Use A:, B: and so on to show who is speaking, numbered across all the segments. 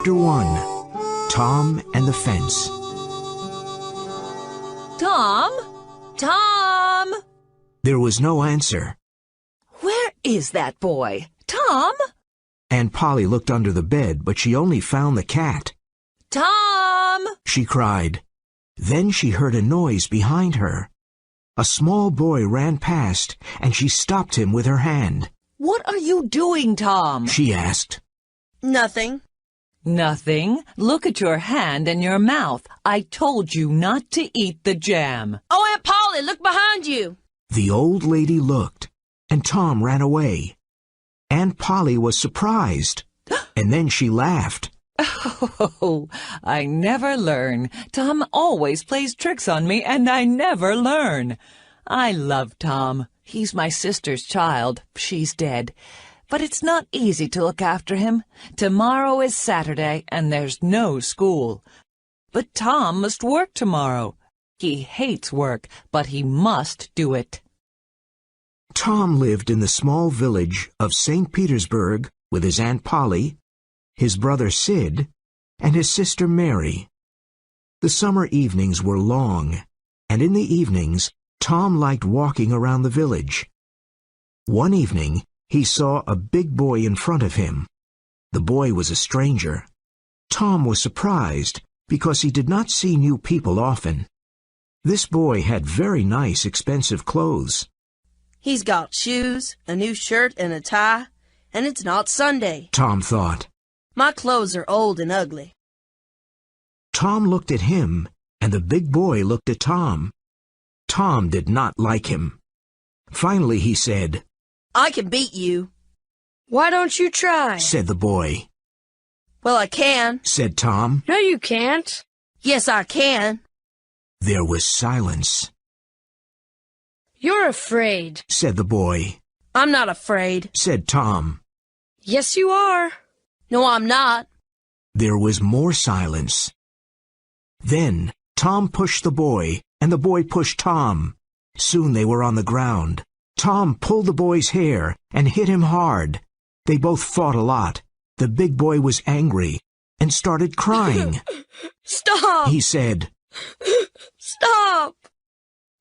A: Chapter 1. Tom and the Fence.
B: Tom? Tom?
A: There was no answer.
B: Where is that boy? Tom?
A: Aunt Polly looked under the bed, but she only found the cat.
B: Tom!
A: She cried. Then she heard a noise behind her. A small boy ran past, and she stopped him with her hand.
B: What are you doing, Tom?
A: She asked.
C: Nothing.
B: Nothing. Look at your hand and your mouth. I told you not to eat the jam.
C: Oh, Aunt Polly, look behind you.
A: The old lady looked, and Tom ran away. Aunt Polly was surprised, and then she laughed.
B: Oh, I never learn. Tom always plays tricks on me, and I never learn. I love Tom. He's my sister's child. She's dead. But it's not easy to look after him. Tomorrow is Saturday, and there's no school. But Tom must work tomorrow. He hates work, but he must do it.
A: Tom lived in the small village of St. Petersburg with his Aunt Polly, his brother Sid, and his sister Mary. The summer evenings were long, and in the evenings, Tom liked walking around the village. One evening, he saw a big boy in front of him. The boy was a stranger. Tom was surprised because he did not see new people often. This boy had very nice, expensive clothes.
C: He's got shoes, a new shirt, and a tie, and it's not Sunday.
A: Tom thought.
C: My clothes are old and ugly.
A: Tom looked at him, and the big boy looked at Tom. Tom did not like him. Finally he said,
C: I can beat you.
D: Why don't you try?
A: Said the boy.
C: Well, I can.
A: Said Tom.
D: No, you can't.
C: Yes, I can.
A: There was silence.
D: You're afraid.
A: Said the boy.
C: I'm not afraid.
A: Said Tom.
D: Yes, you are.
C: No, I'm not.
A: There was more silence. Then Tom pushed the boy, and the boy pushed Tom. Soon they were on the ground. Tom pulled the boy's hair and hit him hard. They both fought a lot. The big boy was angry and started crying.
C: Stop!
A: He said.
C: Stop!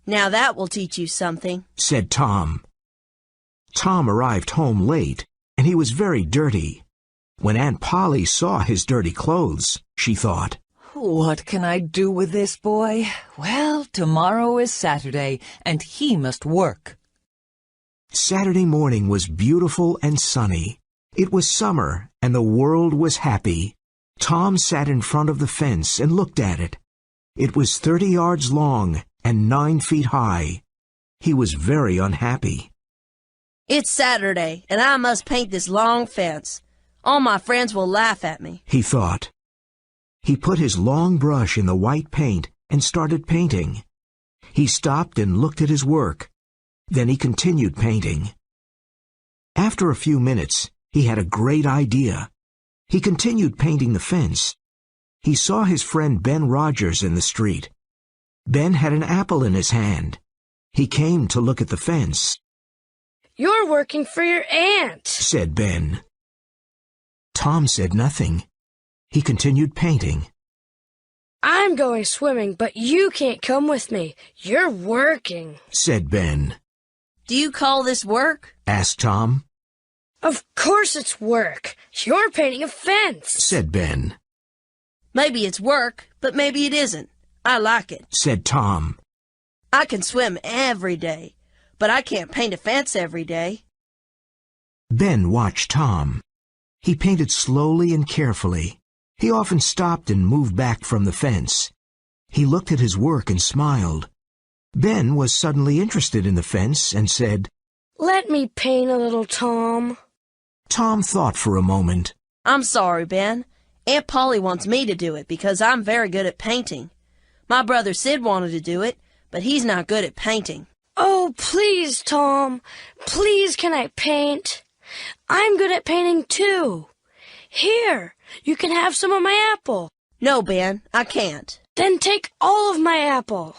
C: Now that will teach you something,
A: said Tom. Tom arrived home late, and he was very dirty. When Aunt Polly saw his dirty clothes, she thought,
B: What can I do with this boy? Well, tomorrow is Saturday, and he must work.
A: Saturday morning was beautiful and sunny. It was summer, and the world was happy. Tom sat in front of the fence and looked at it. It was 30 yards long and 9 feet high. He was very unhappy.
C: It's Saturday, and I must paint this long fence. All my friends will laugh at me,
A: he thought. He put his long brush in the white paint and started painting. He stopped and looked at his work. Then he continued painting. After a few minutes, he had a great idea. He continued painting the fence. He saw his friend Ben Rogers in the street. Ben had an apple in his hand. He came to look at the fence.
D: You're working for your aunt,
A: said Ben. Tom said nothing. He continued painting.
D: I'm going swimming, but you can't come with me. You're working,
A: said Ben.
C: Do you call this work?
A: Asked Tom.
D: Of course it's work. You're painting a fence,
A: said Ben.
C: Maybe it's work, but maybe it isn't. I like it,
A: said Tom.
C: I can swim every day, but I can't paint a fence every day.
A: Ben watched Tom. He painted slowly and carefully. He often stopped and moved back from the fence. He looked at his work and smiled. Ben was suddenly interested in the fence and said,
D: Let me paint a little, Tom.
A: Tom thought for a moment.
C: I'm sorry, Ben. Aunt Polly wants me to do it because I'm very good at painting. My brother Sid wanted to do it, but he's not good at painting.
D: Oh, please, Tom. Please, can I paint? I'm good at painting, too. Here, you can have some of my apple.
C: No, Ben, I can't.
D: Then take all of my apple.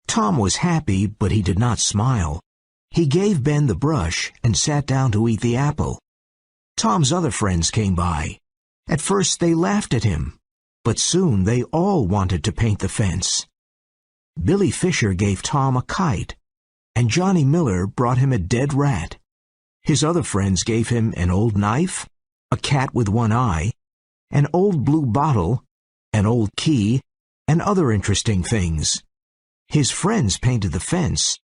A: Tom was happy, but he did not smile. He gave Ben the brush and sat down to eat the apple. Tom's other friends came by. At first they laughed at him, but soon they all wanted to paint the fence. Billy Fisher gave Tom a kite, and Johnny Miller brought him a dead rat. His other friends gave him an old knife, a cat with one eye, an old blue bottle, an old key, and other interesting things. His friends painted the fence,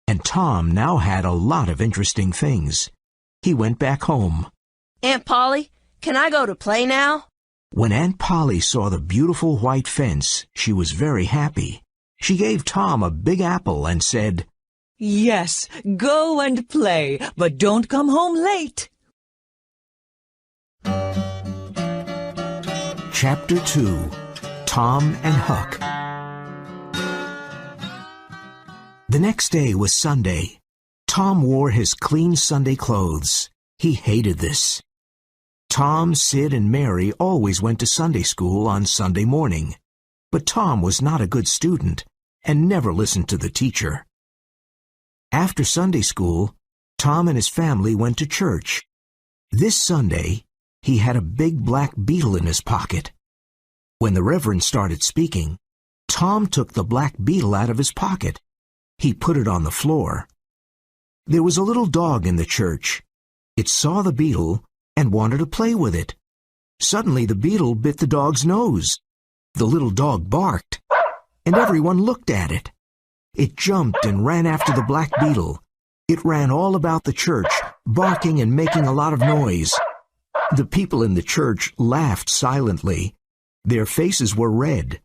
A: and Tom now had a lot of interesting things. He went back home.
C: Aunt Polly, can I go to play now?
A: When Aunt Polly saw the beautiful white fence, she was very happy. She gave Tom a big apple and said,
B: Yes, go and play, but don't come home late.
A: Chapter 2. Tom and Huck. The next day was Sunday. Tom wore his clean Sunday clothes. He hated this. Tom, Sid, and Mary always went to Sunday school on Sunday morning, but Tom was not a good student and never listened to the teacher. After Sunday school, Tom and his family went to church. This Sunday, he had a big black beetle in his pocket. When the Reverend started speaking, Tom took the black beetle out of his pocket. He put it on the floor. There was a little dog in the church. It saw the beetle and wanted to play with it. Suddenly the beetle bit the dog's nose. The little dog barked, and everyone looked at it. It jumped and ran after the black beetle. It ran all about the church, barking and making a lot of noise. The people in the church laughed silently. Their faces were red.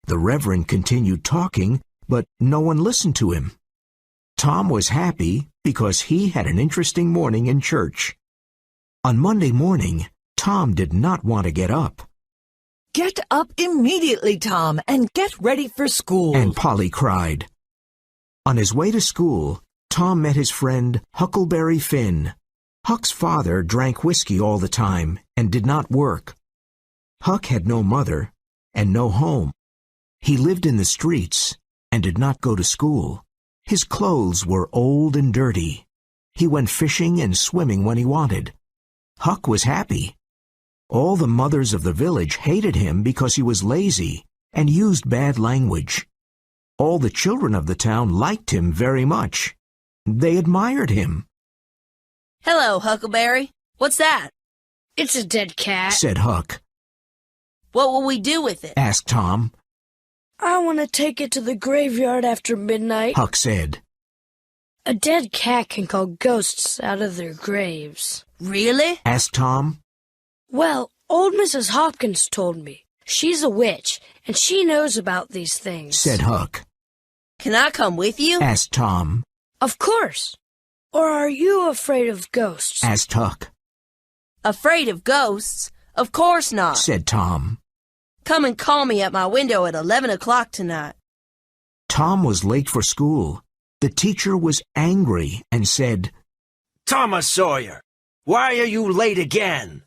A: The Reverend continued talking, but no one listened to him. Tom was happy because he had an interesting morning in church. On Monday morning, Tom did not want to get up.
B: Get up immediately, Tom, and get ready for school.
A: Aunt Polly cried. On his way to school, Tom met his friend Huckleberry Finn. Huck's father drank whiskey all the time and did not work. Huck had no mother and no home. He lived in the streets and did not go to school. His clothes were old and dirty. He went fishing and swimming when he wanted. Huck was happy. All the mothers of the village hated him because he was lazy and used bad language. All the children of the town liked him very much. They admired him.
C: Hello, Huckleberry. What's that?
D: It's a dead cat.
A: Said Huck.
C: What will we do with it?
A: Asked Tom.
D: I want to take it to the graveyard after midnight.
A: Huck said.
D: A dead cat can call ghosts out of their graves.
C: Really?
A: Asked Tom.
D: Well, old Mrs. Hopkins told me. She's a witch, and she knows about these things.
A: Said Huck.
C: Can I come with you?
A: Asked Tom.
D: Of course. Or are you afraid of ghosts?
A: Asked Huck.
C: Afraid of ghosts? Of course not.
A: Said Tom.
C: Come and call me at my window at 11 o'clock tonight.
A: Tom was late for school. The teacher was angry and said,
E: Thomas Sawyer, why are you late again?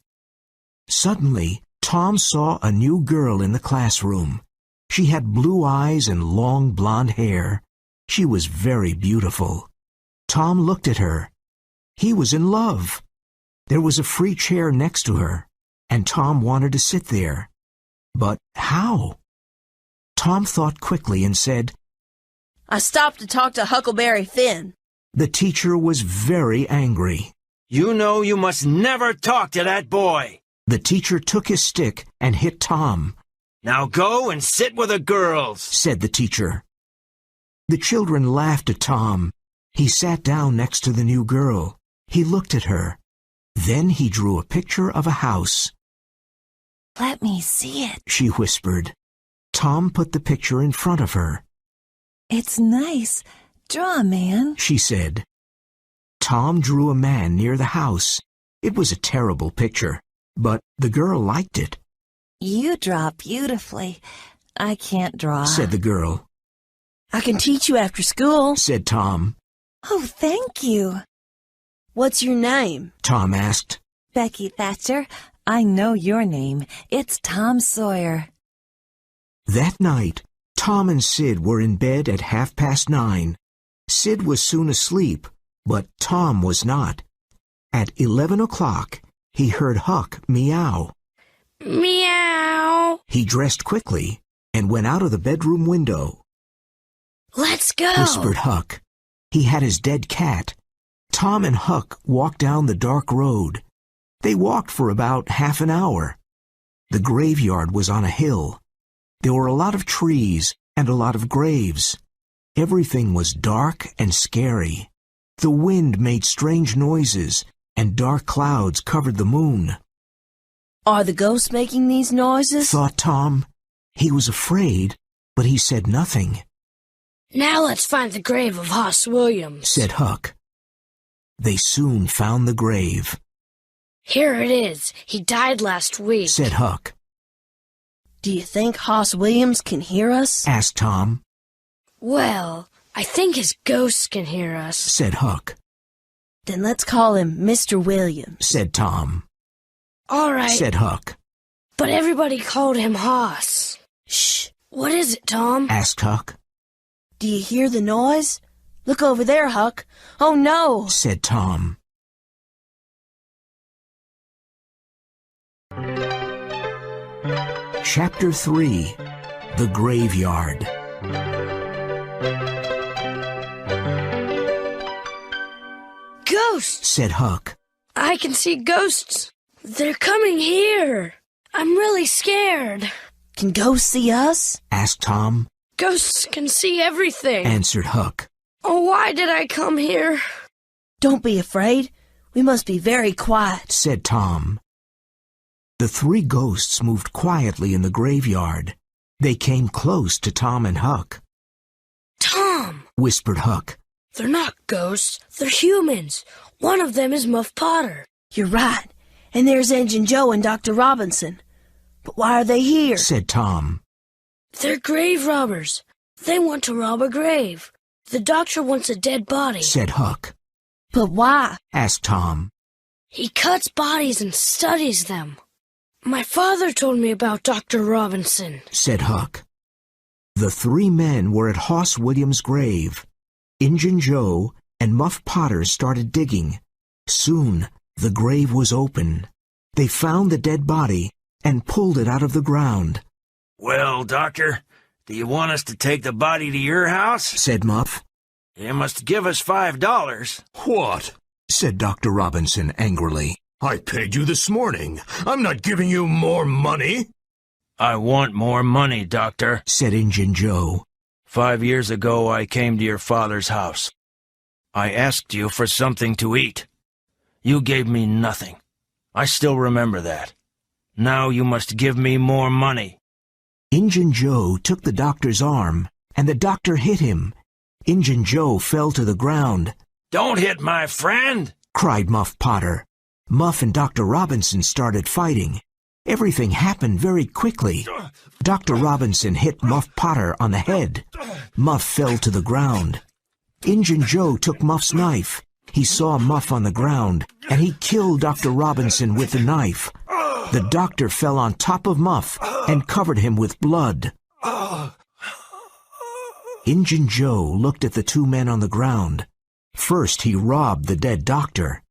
A: Suddenly, Tom saw a new girl in the classroom. She had blue eyes and long blonde hair. She was very beautiful. Tom looked at her. He was in love. There was a free chair next to her, and Tom wanted to sit there. But how? Tom thought quickly and said,
C: I stopped to talk to Huckleberry Finn.
A: The teacher was very angry.
E: You know you must never talk to that boy.
A: The teacher took his stick and hit Tom.
E: Now go and sit with the girls,
A: said the teacher. The children laughed at Tom. He sat down next to the new girl. He looked at her. Then he drew a picture of a house.
B: Let me see it.
A: She whispered. Tom put the picture in front of her.
B: It's nice. Draw a man,
A: she said. Tom drew a man near the house. It was a terrible picture, but the girl liked it.
B: You draw beautifully. I can't draw,
A: said the girl.
C: I can teach you after school,
A: said Tom.
B: Oh, thank you.
C: What's your name?
A: Tom asked.
B: Becky Thatcher. I know your name. It's Tom Sawyer.
A: That night, Tom and Sid were in bed at 9:30. Sid was soon asleep, but Tom was not. At 11 o'clock, he heard Huck meow.
D: Meow.
A: He dressed quickly and went out of the bedroom window.
D: Let's go,
A: Whispered Huck. He had his dead cat. Tom and Huck walked down the dark road. They walked for about half an hour. The graveyard was on a hill. There were a lot of trees and a lot of graves. Everything was dark and scary. The wind made strange noises, and dark clouds covered the moon.
C: Are the ghosts making these noises?
A: Thought Tom. He was afraid, but he said nothing.
D: Now let's find the grave of Hoss Williams,
A: Said Huck. They soon found the grave.
D: Here it is. He died last week,
A: Said Huck.
C: Do you think Hoss Williams can hear us?
A: Asked Tom.
D: Well, I think his ghosts can hear us,
A: Said Huck.
C: Then let's call him Mr. Williams.
A: Said Tom.
D: All right,
A: Said Huck.
D: but everybody called him Hoss.
C: Shh.
D: What is it, Tom?
A: Asked Huck.
C: Do you hear the noise? Look over there, Huck. Oh, no.
A: Said Tom. Chapter 3. The Graveyard.
D: Ghosts!
A: Said Huck.
D: I can see ghosts. They're coming here. I'm really scared.
C: Can ghosts see us?
A: Asked Tom.
D: Ghosts can see everything.
A: Answered Huck.
D: Oh, why did I come here?
C: Don't be afraid. We must be very quiet.
A: Said Tom. The three ghosts moved quietly in the graveyard. They came close to Tom and Huck.
D: Tom!
A: Whispered Huck.
D: They're not ghosts. They're humans. One of them is Muff Potter.
C: You're right. And there's Engine Joe and Dr. Robinson. But why are they here?
A: Said Tom.
D: They're grave robbers. They want to rob a grave. The doctor wants a dead body.
A: Said Huck.
C: But why?
A: Asked Tom.
D: He cuts bodies and studies them. My father told me about Dr. Robinson.
A: Said Huck. The three men were at Hoss Williams' grave. Injun Joe and Muff Potter started digging. Soon the grave was open. They found the dead body and pulled it out of the ground.
E: Well, Doctor, do you want us to take the body to your house?
A: Said Muff.
E: You must give us $5.
F: What?
A: Said Dr. Robinson angrily.
F: I paid you this morning. I'm not giving you more money.
E: I want more money, Doctor.
A: Said Injun Joe.
E: 5 years ago, I came to your father's house. I asked you for something to eat. You gave me nothing. I still remember that. Now you must give me more money.
A: Injun Joe took the doctor's arm, and the doctor hit him. Injun Joe fell to the ground.
E: Don't hit my friend!
A: Cried Muff Potter. Muff and Dr. Robinson started fighting. Everything happened very quickly. Dr. Robinson hit Muff Potter on the head. Muff fell to the ground. Injun Joe took Muff's knife. He saw Muff on the ground, and he killed Dr. Robinson with the knife. The doctor fell on top of Muff and covered him with blood. Injun Joe looked at the two men on the ground. First he robbed the dead doctor.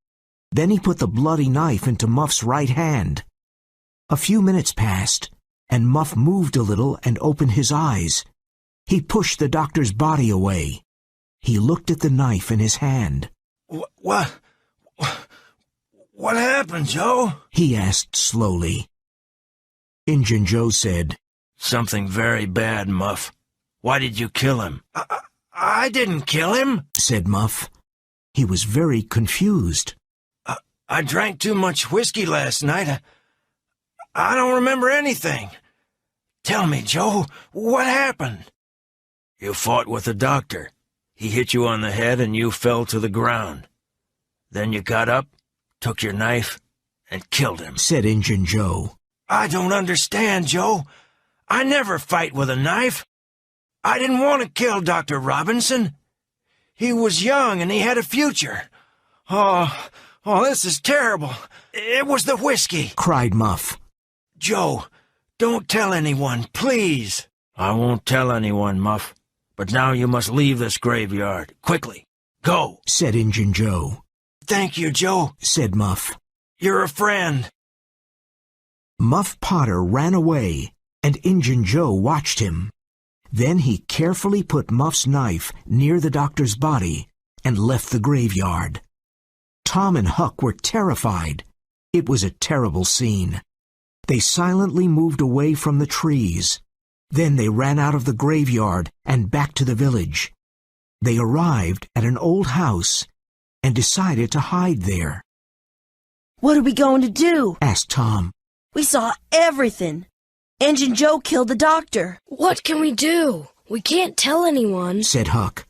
A: Then he put the bloody knife into Muff's right hand. A few minutes passed, and Muff moved a little and opened his eyes. He pushed the doctor's body away. He looked at the knife in his hand.
E: What happened, Joe?
A: He asked slowly. Injun Joe said,
E: Something very bad, Muff. Why did you kill him? I didn't kill him,
A: said Muff. He was very confused.
E: I drank too much whiskey last night. I don't remember anything. Tell me, Joe, what happened? You fought with the doctor. He hit you on the head and you fell to the ground. Then you got up, took your knife, and killed him,
A: said Injun Joe.
E: I don't understand, Joe. I never fight with a knife. I didn't want to kill Dr. Robinson. He was young and he had a future. Oh, this is terrible. It was the whiskey,
A: cried Muff.
E: Joe, don't tell anyone, please. I won't tell anyone, Muff. But now you must leave this graveyard. Quickly. Go,
A: said Injun Joe.
E: Thank you, Joe,
A: said Muff.
E: You're a friend.
A: Muff Potter ran away, and Injun Joe watched him. Then he carefully put Muff's knife near the doctor's body and left the graveyard. Tom and Huck were terrified. It was a terrible scene. They silently moved away from the trees. Then they ran out of the graveyard and back to the village. They arrived at an old house and decided to hide there.
C: "What are we going to do?"
A: asked Tom.
C: "We saw everything. Injun Joe killed the doctor."
D: What can we do? We can't tell anyone,
A: said Huck.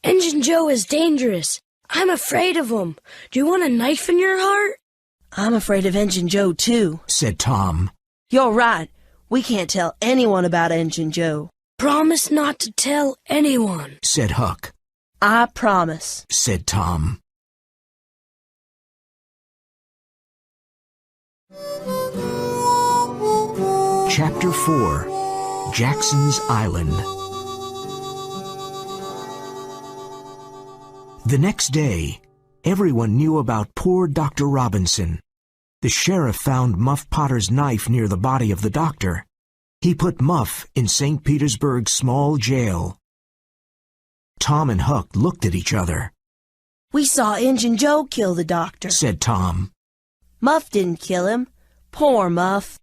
D: Injun Joe is dangerous. I'm afraid of him. Do you want a knife in your heart?
C: "I'm afraid of Injun Joe, too,"
A: said Tom.
C: "You're right. We can't tell anyone about Injun Joe."
D: Promise not to tell anyone,
A: said Huck.
C: "I promise,"
A: said Tom. Chapter 4. Jackson's Island. The next day, everyone knew about poor Dr. Robinson. The sheriff found Muff Potter's knife near the body of the doctor. He put Muff in St. Petersburg's small jail. Tom and Huck looked at each other.
C: "We saw Injun Joe kill the doctor,"
A: said Tom.
C: "Muff didn't kill him. Poor Muff."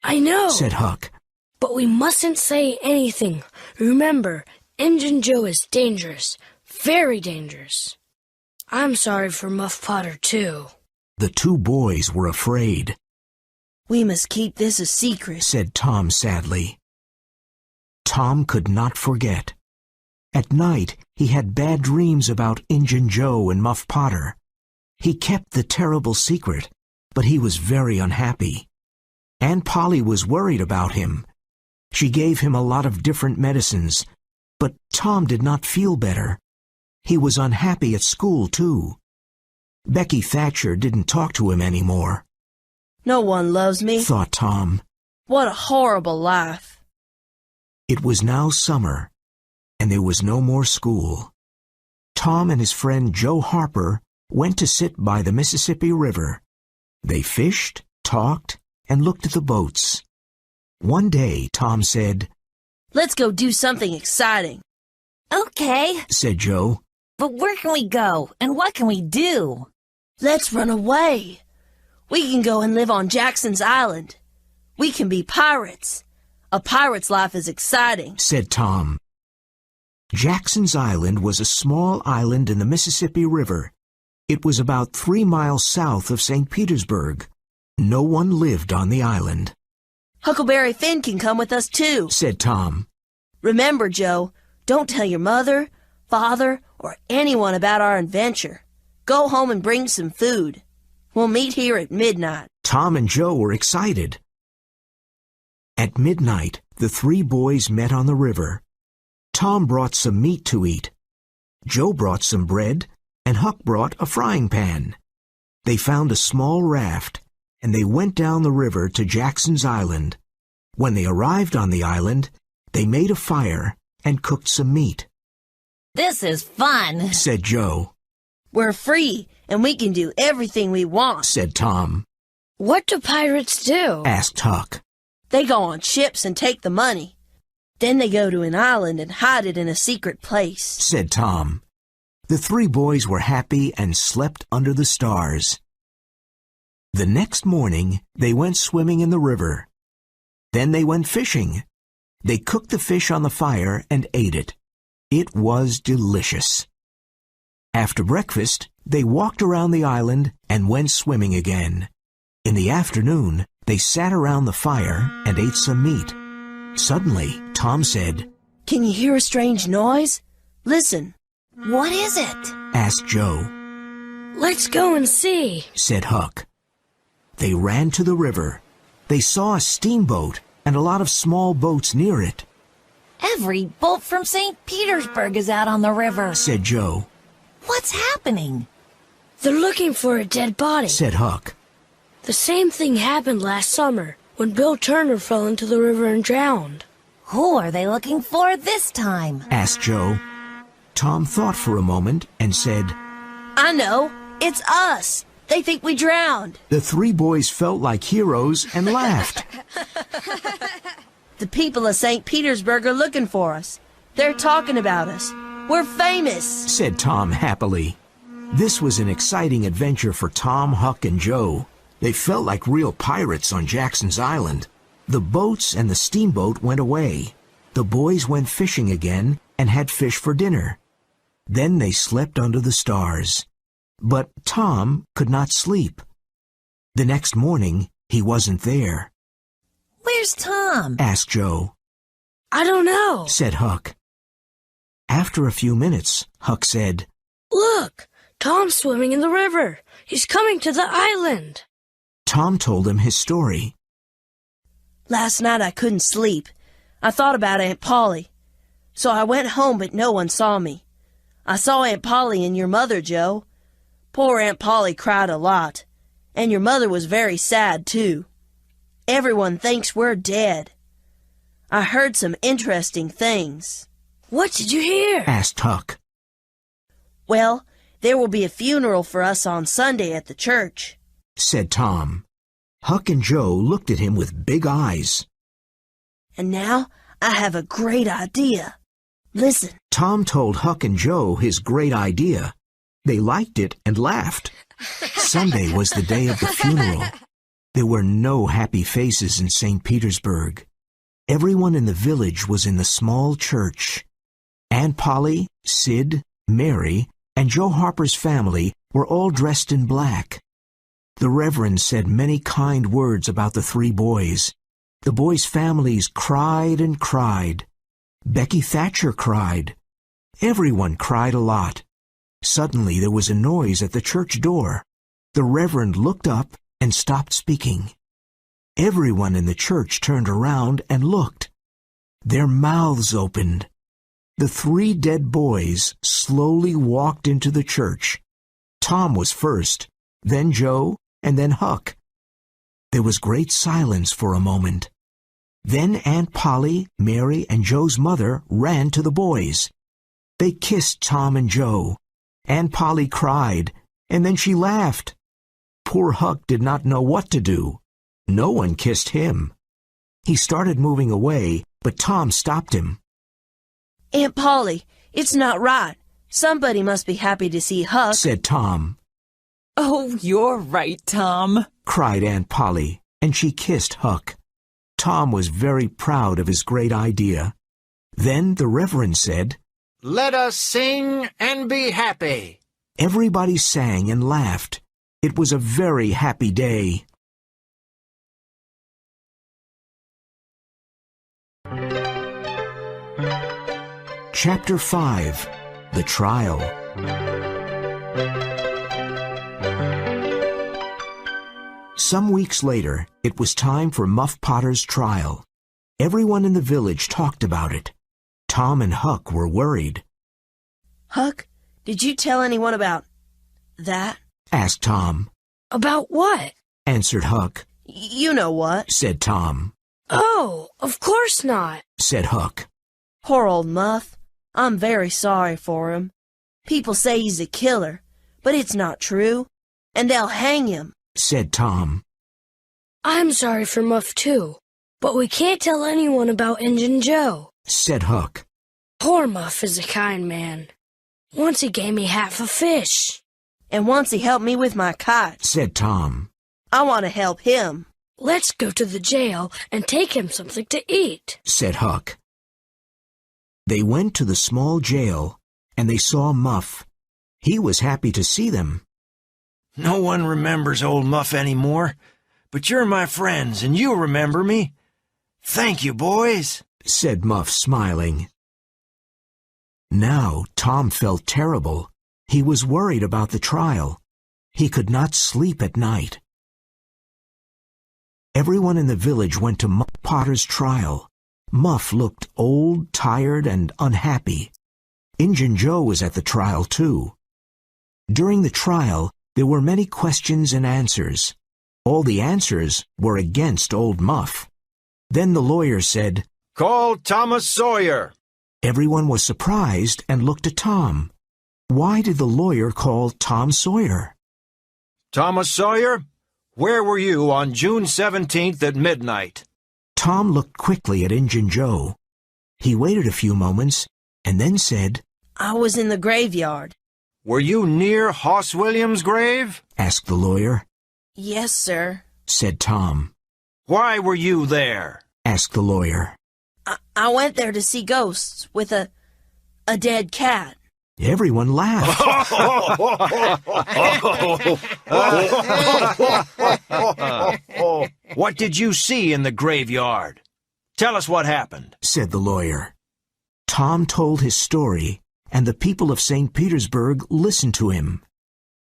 D: I know,
A: said Huck.
D: But we mustn't say anything. Remember, Injun Joe is dangerous. Very dangerous. I'm sorry for Muff Potter, too.
A: The two boys were afraid.
C: "We must keep this a secret,"
A: said Tom sadly. Tom could not forget. At night, he had bad dreams about Injun Joe and Muff Potter. He kept the terrible secret, but he was very unhappy. Aunt Polly was worried about him. She gave him a lot of different medicines, but Tom did not feel better. He was unhappy at school, too. Becky Thatcher didn't talk to him anymore.
C: "No one loves me,"
A: thought Tom.
C: "What a horrible life."
A: It was now summer, and there was no more school. Tom and his friend Joe Harper went to sit by the Mississippi River. They fished, talked, and looked at the boats. One day, Tom said,
C: "Let's go do something exciting."
G: "Okay,"
A: said Joe.
G: "but where can we go, and what can we do?"
C: "Let's run away. We can go and live on Jackson's Island. We can be pirates. A pirate's life is exciting,"
A: said Tom. Jackson's Island was a small island in the Mississippi River. It was about 3 miles south of St. Petersburg. No one lived on the island.
C: "Huckleberry Finn can come with us, too,"
A: said Tom.
C: "Remember, Joe, don't tell your mother, father, or anyone about our adventure. Go home and bring some food. We'll meet here at midnight."
A: Tom and Joe were excited. At midnight, the 3 boys met on the river. Tom brought some meat to eat. Joe brought some bread, and Huck brought a frying pan. They found a small raft, and they went down the river to Jackson's Island. When they arrived on the island, they made a fire and cooked some meat.
G: "This is fun,"
A: said Joe.
C: "We're free, and we can do everything we want,"
A: said Tom.
D: What do pirates do?
A: Asked Huck.
C: "They go on ships and take the money. Then they go to an island and hide it in a secret place,"
A: said Tom. The 3 boys were happy and slept under the stars. The next morning, they went swimming in the river. Then they went fishing. They cooked the fish on the fire and ate it. It was delicious. After breakfast, they walked around the island and went swimming again. In the afternoon, they sat around the fire and ate some meat. Suddenly, Tom said,
C: "Can you hear a strange noise? Listen."
G: "What is it?"
A: asked Joe.
D: Let's go and see,
A: said Huck. They ran to the river. They saw a steamboat and a lot of small boats near it,
G: "Every boat from St. Petersburg is out on the river,"
A: said Joe.
G: "What's happening?"
D: They're looking for a dead body.
A: Said Huck.
D: The same thing happened last summer when Bill Turner fell into the river and drowned.
G: "Who are they looking for this time?"
A: asked Joe. Tom thought for a moment and said,
C: "I know. It's us. They think we drowned.
A: The three boys felt like heroes and laughed.
C: The people of St. Petersburg are looking for us. They're talking about us. We're famous,
A: said Tom happily. This was an exciting adventure for Tom, Huck, and Joe. They felt like real pirates on Jackson's Island. The boats and the steamboat went away. The boys went fishing again and had fish for dinner. Then they slept under the stars. But Tom could not sleep. The next morning, he wasn't there.
G: Where's Tom?
A: Asked Joe.
D: I don't know,
A: Said Huck. After a few minutes, Huck said,
D: Look, Tom's swimming in the river. He's coming to the island.
A: Tom told him his story.
C: Last night I couldn't sleep. I thought about Aunt Polly. So I went home, but no one saw me. I saw Aunt Polly and your mother, Joe. Poor Aunt Polly cried a lot. And your mother was very sad, too. Everyone thinks we're dead. I heard some interesting things.
D: What did you hear?
A: Asked Huck.
C: Well, there will be a funeral for us on Sunday at the church,
A: Said Tom. Huck and Joe looked at him with big eyes.
C: And now I have a great idea. Listen.
A: Tom told Huck and Joe his great idea. They liked it and laughed. Sunday was the day of the funeral. There were no happy faces in St. Petersburg. Everyone in the village was in the small church. Aunt Polly, Sid, Mary, and Joe Harper's family were all dressed in black. The Reverend said many kind words about the three boys. The boys' families cried and cried. Becky Thatcher cried. Everyone cried a lot. Suddenly there was a noise at the church door. The Reverend looked up and stopped speaking. Everyone in the church turned around and looked. Their mouths opened. The three dead boys slowly walked into the church. Tom was first, then Joe, and then Huck. There was great silence for a moment. Then Aunt Polly, Mary, and Joe's mother ran to the boys. They kissed Tom and Joe. Aunt Polly cried, and then she laughed. Poor Huck did not know what to do. No one kissed him. He started moving away, but Tom stopped him.
C: Aunt Polly, it's not right. Somebody must be happy to see Huck,
A: Said Tom.
B: Oh, you're right, Tom,
A: Cried Aunt Polly, and she kissed Huck. Tom was very proud of his great idea. Then the Reverend said,
E: Let us sing and be happy.
A: Everybody sang and laughed. It was a very happy day. Chapter 5. The Trial. Some weeks later, it was time for Muff Potter's trial. Everyone in the village talked about it. Tom and Huck were worried.
C: Huck, did you tell anyone about that?
A: Asked Tom.
D: About what?
A: Answered Huck.
C: You know what,
A: Said Tom.
D: Oh, of course not.
A: Said Huck.
C: Poor old Muff. I'm very sorry for him. People say he's a killer, but it's not true, and they'll hang him,
A: Said Tom.
D: I'm sorry for Muff, too, but we can't tell anyone about Injun Joe.
A: Said Huck.
D: Poor Muff is a kind man. Once he gave me half a fish.
C: and once he helped me with my kite.
A: Said Tom.
C: I want to help him.
D: Let's go to the jail and take him something to eat,
A: Said Huck. They went to the small jail, and they saw Muff. He was happy to see them.
E: No one remembers old Muff anymore, but you're my friends, and you remember me. Thank you, boys,
A: said Muff, smiling. Now Tom felt terrible. He was worried about the trial. He could not sleep at night. Everyone in the village went to Muff Potter's trial. Muff looked old, tired, and unhappy. Injun Joe was at the trial, too. During the trial, there were many questions and answers. All the answers were against old Muff. Then the lawyer said,
E: "Call Thomas Sawyer."
A: Everyone was surprised and looked at Tom. Why did the lawyer call Tom Sawyer?
E: Thomas Sawyer, where were you on June 17th at midnight?
A: Tom looked quickly at Injun Joe. He waited a few moments and then said,
C: I was in the graveyard.
E: Were you near Hoss Williams' grave?
A: asked the lawyer.
C: Yes, sir.
A: Said Tom.
E: Why were you there?
A: Asked the lawyer.
C: I went there to see ghosts with a dead cat.
A: Everyone laughed.
E: What did you see in the graveyard? Tell us what happened,
A: said the lawyer. Tom told his story, and the people of St. Petersburg listened to him.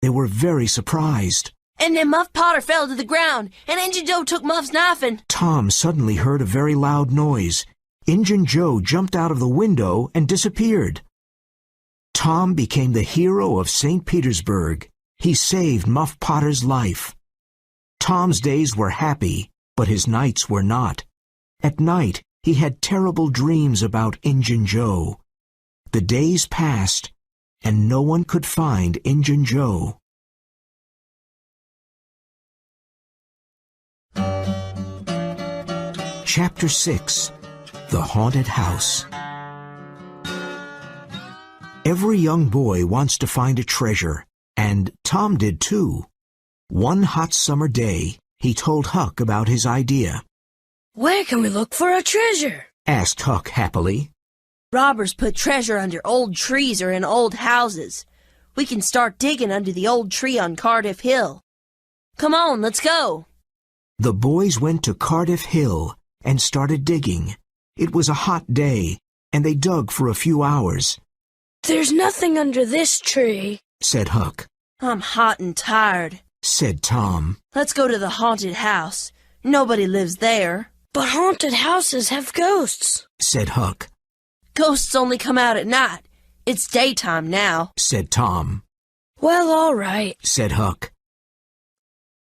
A: They were very surprised.
C: And then Muff Potter fell to the ground, and Injun Joe took Muff's knife and...
A: Tom suddenly heard a very loud noise. Injun Joe jumped out of the window and disappeared. Tom became the hero of St. Petersburg. He saved Muff Potter's life. Tom's days were happy, but his nights were not. At night, he had terrible dreams about Injun Joe. The days passed, and no one could find Injun Joe. Chapter 6. The Haunted House. Every young boy wants to find a treasure, and Tom did too. One hot summer day, he told Huck about his idea.
D: Where can we look for a treasure?
A: Asked Huck happily.
C: Robbers put treasure under old trees or in old houses. We can start digging under the old tree on Cardiff Hill. Come on, let's go.
A: The boys went to Cardiff Hill and started digging. It was a hot day, and they dug for a few hours.
D: There's nothing under this tree,
A: said Huck.
C: I'm hot and tired,
A: said Tom.
C: Let's go to the haunted house. Nobody lives there.
D: But haunted houses have ghosts,
A: said Huck.
C: Ghosts only come out at night. It's daytime now,
A: said Tom.
D: Well, all right,
A: said Huck.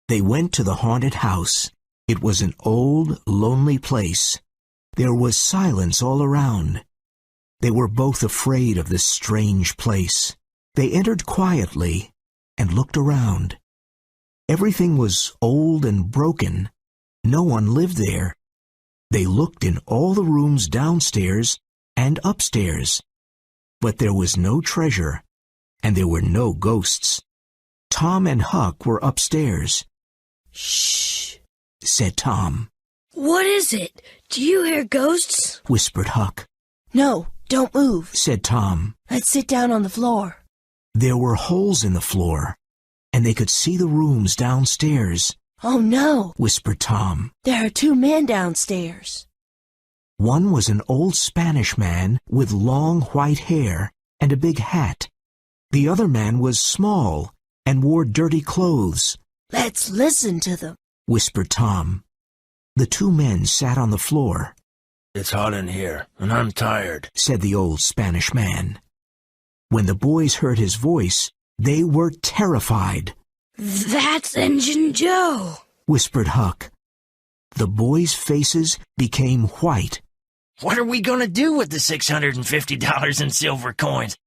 A: They went to the haunted house. It was an old, lonely place. There was silence all around. They were both afraid of this strange place. They entered quietly and looked around. Everything was old and broken. No one lived there. They looked in all the rooms downstairs and upstairs. But there was no treasure, and there were no ghosts. Tom and Huck were upstairs.
C: Shh,
A: said Tom.
D: What is it? Do you hear ghosts?
A: Whispered Huck.
C: No, don't move,
A: said Tom.
C: Let's sit down on the floor.
A: There were holes in the floor, and they could see the rooms downstairs.
C: Oh no,
A: whispered Tom.
C: There are two men downstairs.
A: One was an old Spanish man with long white hair and a big hat. The other man was small and wore dirty clothes.
C: Let's listen to them,
A: whispered Tom. The two men sat on the floor.
E: It's hot in here, and I'm tired,
A: said the old Spanish man. When the boys heard his voice, they were terrified.
D: That's Injun Joe,
A: whispered Huck. The boys' faces became white.
E: What are we going to do with the $650 in silver coins?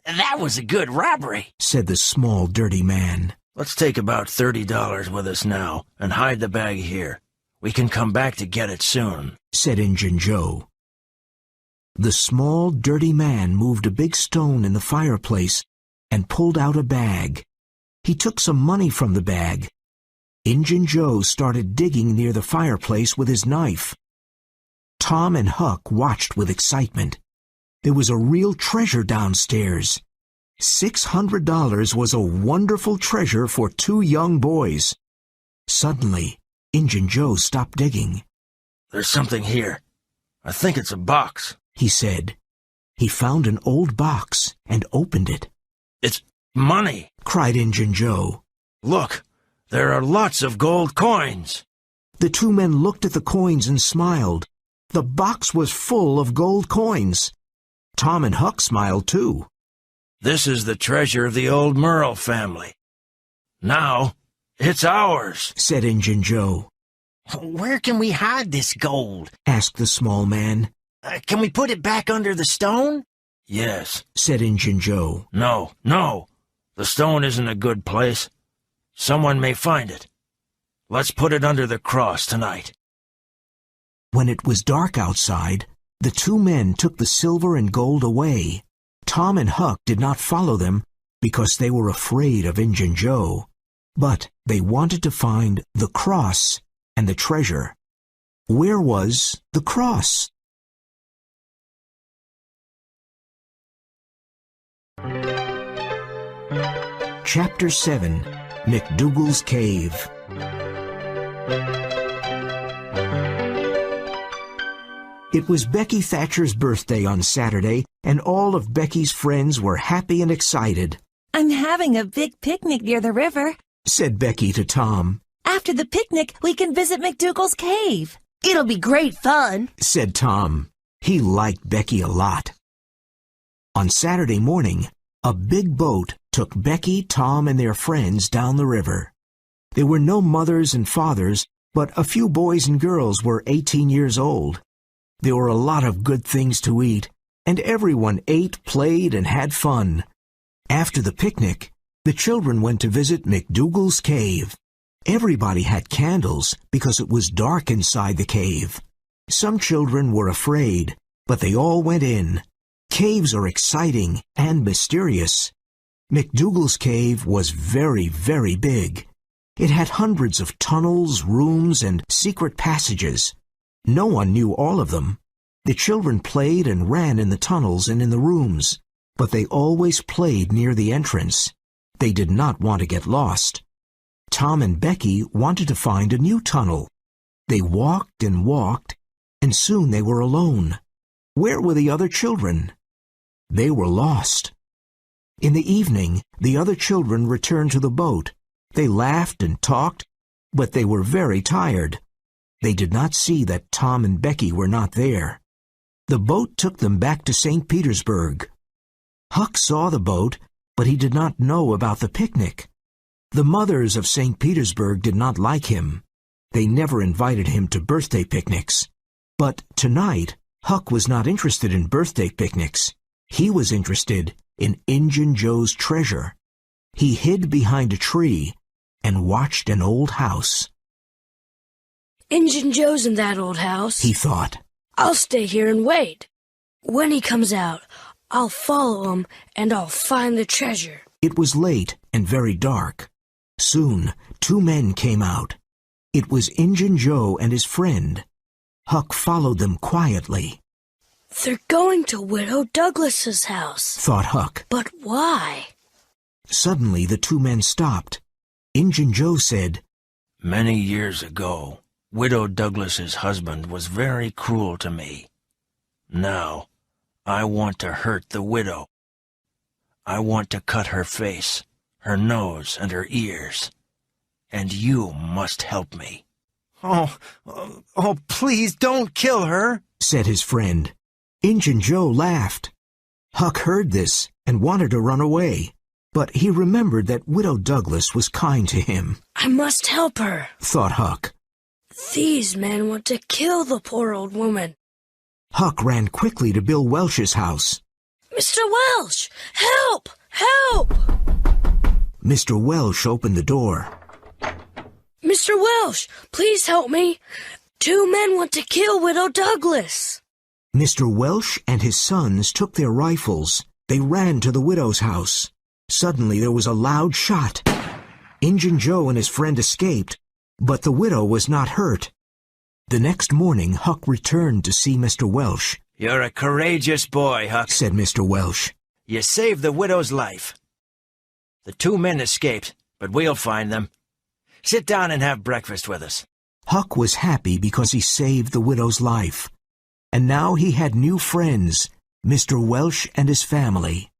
E: That was a good robbery,
A: said the small, dirty man.
E: Let's take about $30 with us now and hide the bag here. We can come back to get it soon,
A: said Injun Joe. The small, dirty man moved a big stone in the fireplace and pulled out a bag. He took some money from the bag. Injun Joe started digging near the fireplace with his knife. Tom and Huck watched with excitement. There was a real treasure downstairs. $600 was a wonderful treasure for two young boys. Suddenly, Injun Joe stopped digging.
E: There's something here. I think it's a box,
A: he said. He found an old box and opened it.
E: It's money,
A: cried Injun Joe.
E: Look, there are lots of gold coins.
A: The two men looked at the coins and smiled. The box was full of gold coins. Tom and Huck smiled too.
E: This is the treasure of the old Merle family. Now, it's ours,
A: said Injun Joe.
E: Where can we hide this gold?
A: Asked the small man.
E: Can we put it back under the stone? Yes,
A: said Injun Joe.
E: No, the stone isn't a good place. Someone may find it. Let's put it under the cross tonight.
A: When it was dark outside, the two men took the silver and gold away. Tom and Huck did not follow them because they were afraid of Injun Joe, but they wanted to find the cross and the treasure. Where was the cross? Chapter 7, McDougal's Cave. It was Becky Thatcher's birthday on Saturday, and all of Becky's friends were happy and excited.
G: I'm having a big picnic near the river.
A: Said Becky to Tom.
G: After the picnic, we can visit McDougal's cave.
C: It'll be great fun,
A: Said Tom. He liked Becky a lot. On Saturday morning, a big boat took Becky, Tom, and their friends down the river. There were no mothers and fathers, but a few boys and girls were 18 years old. There were a lot of good things to eat, and everyone ate, played, and had fun. After the picnic, the children went to visit McDougal's cave. Everybody had candles because it was dark inside the cave. Some children were afraid, but they all went in. Caves are exciting and mysterious. McDougal's cave was very, very big. It had hundreds of tunnels, rooms, and secret passages. No one knew all of them. The children played and ran in the tunnels and in the rooms, but they always played near the entrance. They did not want to get lost. Tom and Becky wanted to find a new tunnel. They walked, and soon they were alone. Where were the other children? They were lost. In the evening, the other children returned to the boat. They laughed and talked, but they were very tired. They did not see that Tom and Becky were not there. The boat took them back to St. Petersburg. Huck saw the boat, but he did not know about the picnic. The mothers of St. Petersburg did not like him. They never invited him to birthday picnics. But tonight, Huck was not interested in birthday picnics. He was interested in Injun Joe's treasure. He hid behind a tree and watched an old house.
D: Injun Joe's in that old house,
A: he thought.
D: I'll stay here and wait. When he comes out, I'll follow him and I'll find the treasure.
A: It was late and very dark. Soon, two men came out. It was Injun Joe and his friend. Huck followed them quietly.
D: They're going to Widow Douglas's house,
A: thought Huck.
D: But why?
A: Suddenly the two men stopped. Injun Joe said,
E: Many years ago, Widow Douglas's husband was very cruel to me. Now, I want to hurt the widow. I want to cut her face, her nose, and her ears. And you must help me.
H: Oh, please don't kill her,
A: said his friend. Injun Joe laughed. Huck heard this and wanted to run away, but he remembered that Widow Douglas was kind to him.
D: I must help her,
A: thought Huck.
D: These men want to kill the poor old woman.
A: Huck ran quickly to Bill Welsh's house.
D: Mr. Welsh, help! Help!
A: Mr. Welsh opened the door.
D: Mr. Welsh, please help me. Two men want to kill Widow Douglas.
A: Mr. Welsh and his sons took their rifles. They ran to the widow's house. Suddenly there was a loud shot. Injun Joe and his friend escaped, but the widow was not hurt. The next morning, Huck returned to see Mr. Welsh.
E: You're a courageous boy, Huck,
A: said Mr. Welsh.
E: You saved the widow's life. The two men escaped, but we'll find them. Sit down and have breakfast with us.
A: Huck was happy because he saved the widow's life. And now he had new friends, Mr. Welsh and his family.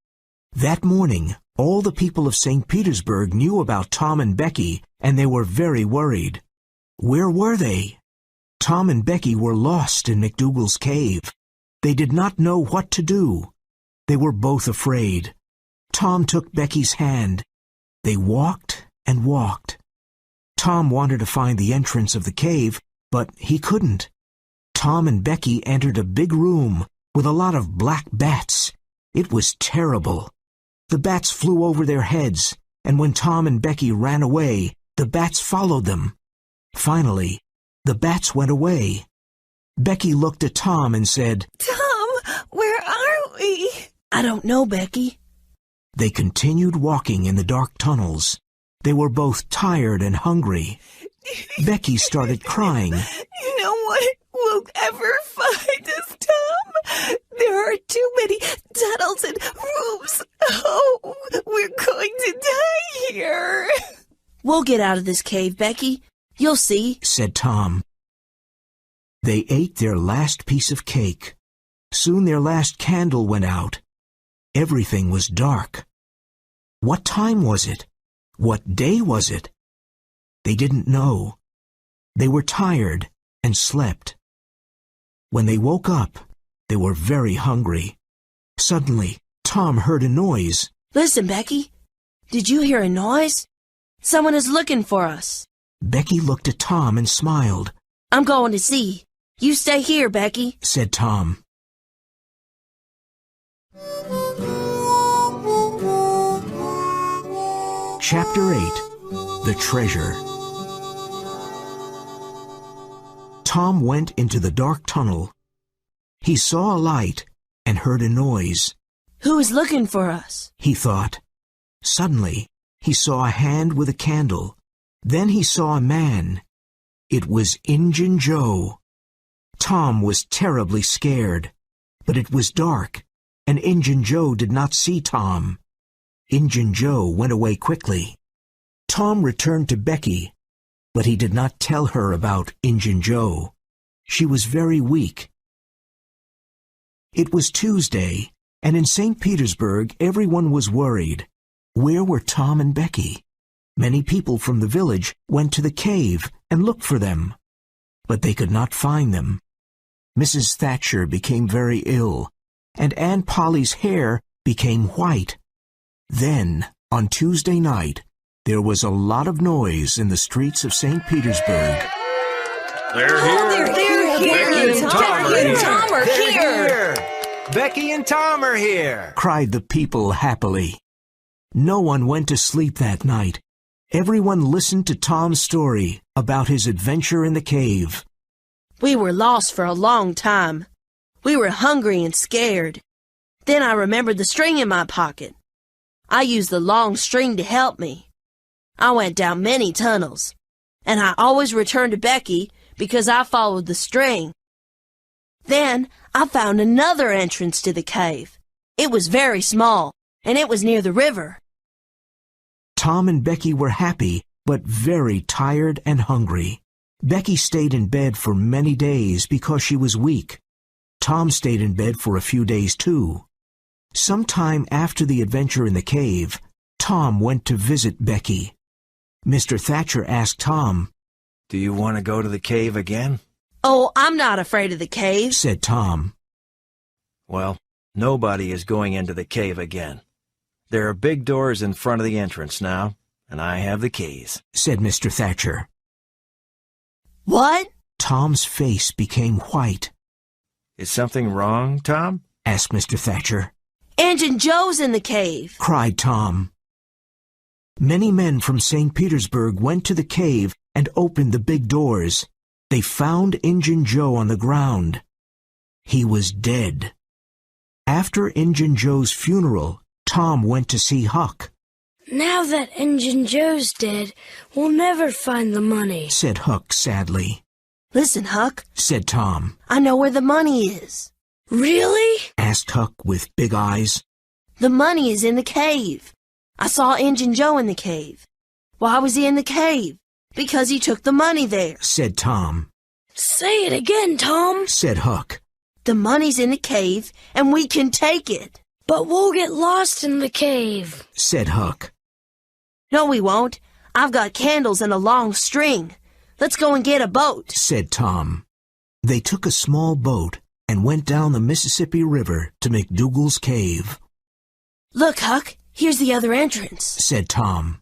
A: That morning, all the people of St. Petersburg knew about Tom and Becky, and they were very worried. Where were they? Tom and Becky were lost in McDougal's cave. They did not know what to do. They were both afraid. Tom took Becky's hand. They walked and walked. Tom wanted to find the entrance of the cave, but he couldn't. Tom and Becky entered a big room with a lot of black bats. It was terrible. The bats flew over their heads. and when Tom and Becky ran away, the bats followed them. Finally, the bats went away. Becky looked at Tom and said,
C: Tom, where are we? I don't know, Becky.
A: They continued walking in the dark tunnels. They were both tired and hungry. Becky started crying.
C: No one will ever find us, Tom. There are too many tunnels and rooms. Oh, we're going to die here. We'll get out of this cave, Becky. You'll see,
A: said Tom. They ate their last piece of cake. Soon their last candle went out. Everything was dark. What time was it? What day was it? They didn't know. They were tired and slept. When they woke up, they were very hungry. Suddenly, Tom heard a noise.
C: Listen, Becky. Did you hear a noise? Someone is looking for us.
A: Becky looked at Tom and smiled.
C: I'm going to see. You stay here, Becky,
A: said Tom. Chapter 8. The Treasure. Tom went into the dark tunnel. He saw a light and heard a noise.
C: Who is looking for us?
A: He thought. Suddenly, he saw a hand with a candle. Then he saw a man. It was Injun Joe. Tom was terribly scared, but it was dark, and Injun Joe did not see Tom. Injun Joe went away quickly. Tom returned to Becky, but he did not tell her about Injun Joe. She was very weak. It was Tuesday, and in St. Petersburg everyone was worried. Where were Tom and Becky? Many people from the village went to the cave and looked for them, but they could not find them. Mrs. Thatcher became very ill, and Aunt Polly's hair became white. Then, on Tuesday night, there was a lot of noise in the streets of St. Petersburg.
E: They're here.
C: They're here.
E: Becky and Tom are here.
C: Tom are here.
H: Becky and Tom are here.
A: Cried the people happily. No one went to sleep that night. Everyone listened to Tom's story about his adventure in the cave.
C: We were lost for a long time. We were hungry and scared. Then I remembered the string in my pocket. I used the long string to help me. I went down many tunnels, and I always returned to Becky because I followed the string. Then I found another entrance to the cave. It was very small, and it was near the river.
A: Tom and Becky were happy, but very tired and hungry. Becky stayed in bed for many days because she was weak. Tom stayed in bed for a few days too. Sometime after the adventure in the cave, Tom went to visit Becky. Mr. Thatcher asked Tom,
E: Do you want to go to the cave again?
C: Oh, I'm not afraid of the cave,
A: said Tom.
E: Well, nobody is going into the cave again. There are big doors in front of the entrance now, and I have the keys,
A: said Mr. Thatcher.
C: What?
A: Tom's face became white.
E: Is something wrong, Tom?
A: Asked Mr. Thatcher.
C: Injun Joe's in the cave,
A: cried Tom. Many men from St. Petersburg went to the cave and opened the big doors. They found Injun Joe on the ground. He was dead. After Injun Joe's funeral, Tom went to see Huck.
D: Now that Injun Joe's dead, we'll never find the money,
A: said Huck sadly.
C: Listen, Huck,
A: said Tom.
C: I know where the money is.
D: Really?
A: Asked Huck with big eyes.
C: The money is in the cave. I saw Injun Joe in the cave. Why was he in the cave? Because he took the money there,
A: said Tom.
D: Say it again, Tom,
A: said Huck.
C: The money's in the cave, and we can take it.
D: But we'll get lost in the cave,
A: said Huck.
C: No, we won't. I've got candles and a long string. Let's go and get a boat,
A: said Tom. They took a small boat and went down the Mississippi River to McDougal's cave.
C: Look, Huck, here's the other entrance,
A: said Tom.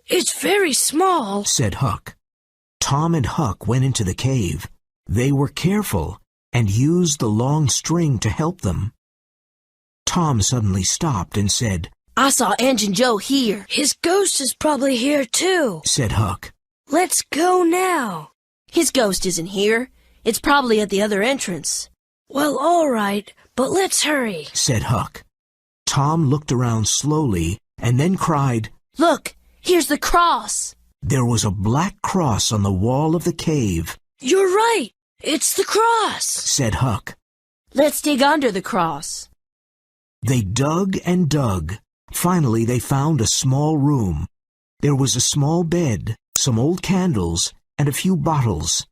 D: It's very small,
A: said Huck. Tom and Huck went into the cave. They were careful and used the long string to help them. Tom suddenly stopped and said,
C: I saw Injun Joe here,
D: His ghost is probably here too.
A: said Huck.
D: Let's go now.
C: His ghost isn't here. It's probably at the other entrance.
D: Well, all right, but let's hurry.
A: Said Huck. Tom looked around slowly and then cried,
C: Look, here's the cross.
A: There was a black cross on the wall of the cave,
D: You're right. It's the cross.
A: said Huck.
C: Let's dig under the cross.
A: They dug and dug. Finally, they found a small room. There was a small bed, some old candles, and a few bottles.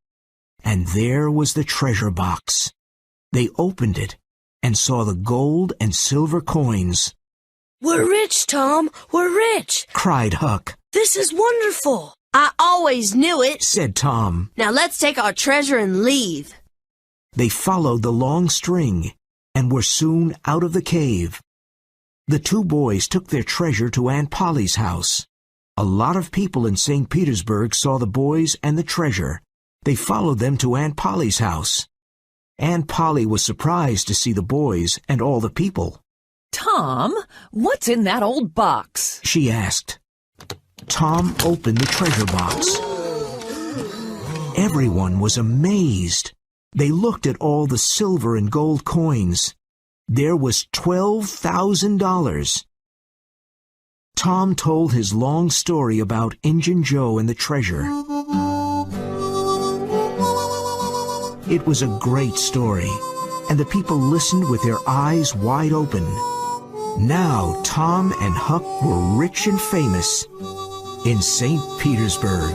A: And there was the treasure box. They opened it and saw the gold and silver coins.
D: We're rich, Tom. We're rich.
A: Cried Huck.
D: This is wonderful.
C: I always knew it.
A: Said Tom.
C: Now let's take our treasure and leave.
A: They followed the long string and were soon out of the cave. The two boys took their treasure to Aunt Polly's house. A lot of people in St. Petersburg saw the boys and the treasure. They followed them to Aunt Polly's house. Aunt Polly was surprised to see the boys and all the people.
B: Tom, what's in that old box?
A: She asked. Tom opened the treasure box. Everyone was amazed. They looked at all the silver and gold coins. There was $12,000. Tom told his long story about Injun Joe and the treasure. It was a great story, and the people listened with their eyes wide open. Now Tom and Huck were rich and famous in St. Petersburg.